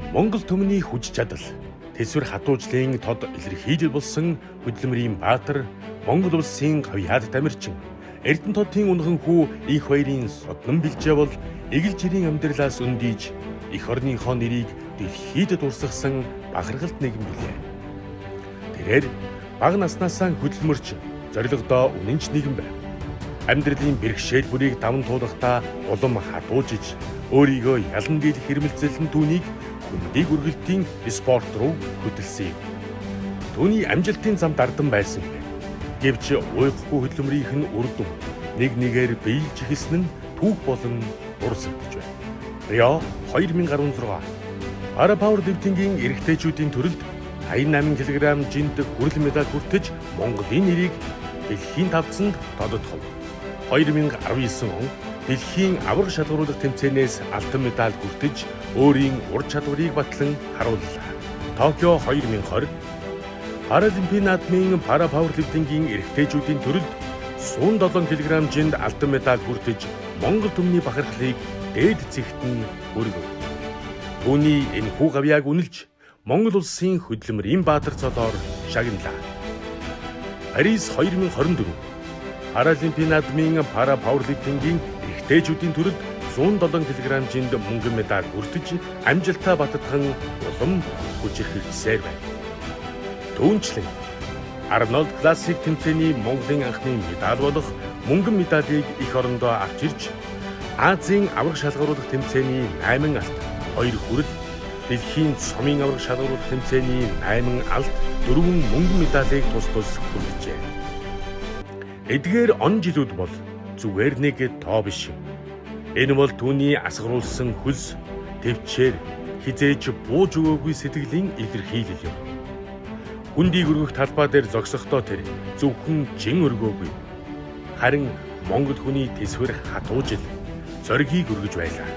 Монгол түмний хүч чадал, тэсвэр хатуужлын тод илэрхийлэл болсон хөдөлмөрийн баатар, Монгол улсын гавьяад тамирчин, Эрдэнэ тодын унхан хүү их хоёрын соднон бэлжээ бол эгэл жирийн амьдралаас өндийж эх орныхоо нэрийг дэлхийд дурсгасан бахархалт нэгэн билээ. Тэрээр бага наснаасаа хөдөлмөрч зорилгодоо үнэнч нэгэн байв. Амьдралын бэрхшээл бүрийг даван туулахдаа улам хатуужиж өөрийгөө ялан дийлэх хэрмэлзэлэн түүнийг хүндийг үргэлтийн спорт руу хөдөлсөн юм. Түүний амжилтын замд ардан байсан бэ. Гэвч уйхгүй хөдөлмөрийнх нь үр дүн нэг нэгээр биелж эхэлсэн нь түүх болон дурсагдж байна. Рио 2016 Пара пауэрлифтингийн эрэгтэйчүүдийн төрөлд 88 кг жинд хүрэл медаль хүртэж Монголын нэрийг дэлхийн тавцанд тодотгов. 2019 он дэлхийн аварга шалгаруулах тэмцээнээс алтан медаль хүртэж өөрийн ур чадварыг батлан харууллаа. Токио 2020 Паралимпийн наадмын пара пауэрлифтингийн эрэгтэйчүүдийн төрөлд 107 кг жинд алтан медаль хүртэж Монгол түмний бахархлыг дээд зэгт нь хүргэв. Түүний энэхүү гавьяаг үнэлж Монгол улсын хөдөлмөрийн баатар цолоор шагналаа. Парис 2024 Паралимпийн наадмын пара пауэрлифтингийн эрэгтэйчүүдийн төрөлд 107 кг жинд мөнгөн медаль хүртэж амжилтаа баттган улам хүчирхэгжсээр байна. Түүнчлэн Арнольд классик тэмцээний Монголын анхны медаль болох мөнгөн медалийг эх орондоо авч ирж Азийн аварга шалгаруулах тэмцээний 8 алт, 2 хүрэл, дэлхийн цомын аварга шалгаруулах тэмцээний 8 алт, 4 мөнгөн медалийг тус тус хүргэжээ. Эдгээр он жилүүд бол зүгээр нэг тоо биш. Энэ бол түүний асгаруулсан хөлс, төвчээр хизээж бууж өгөөгүй сэтгэлийн илэрхийлэл юм. Хүндийг өргөх талбай дээр зогсохдоо тэр зөвхөн жин өргөөгүй. Харин Монгол хүний тэсвэр хатуужил зоригийг өргөж байлаа.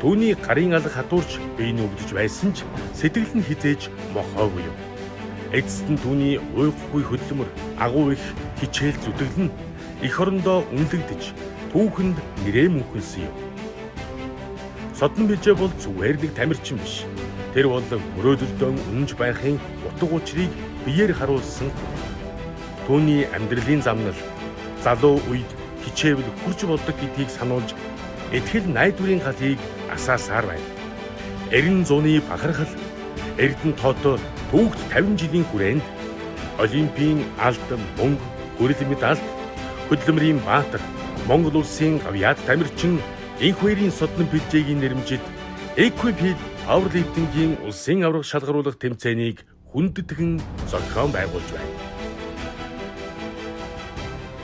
Түүний гарын алга хатуурч бие нь өвдөж байсан ч сэтгэл нь хизээж мохоогүй юм. Эцэст нь түүний уйхгүй хөдөлмөр агуу их хичээл зүтгэл нь эх орондоо үнэлэгдэж түүхэнд нэрээ мөнхөлсөн юм. Содон бэлжээ бол зүгээр нэг тамирчин биш. Тэр бол мөрөөдөлдөө үнэнч байхын утга учирыг биеэр харуулсан. Түүний амьдралын замнал залуу үед хичээвэл хурж болдог гэдгийг сануулж итгэл найдварын галыг асаасаар байна. Эрен зууны бахархал Эрдэнэ тод түүхт 50 жилийн хүрээнд Олимпийн алтан, мөнгө, хүрэл медаль, хөдөлмөрийн баатар, Монгол улсын гавьяад тамирчин энх хоёрын соднон бэлжээгийн нэрмжид Equiped Powerlifting-ийн улсын аварга шалгаруулах тэмцээнийг хүндэтгэн зохион байгуулж байна.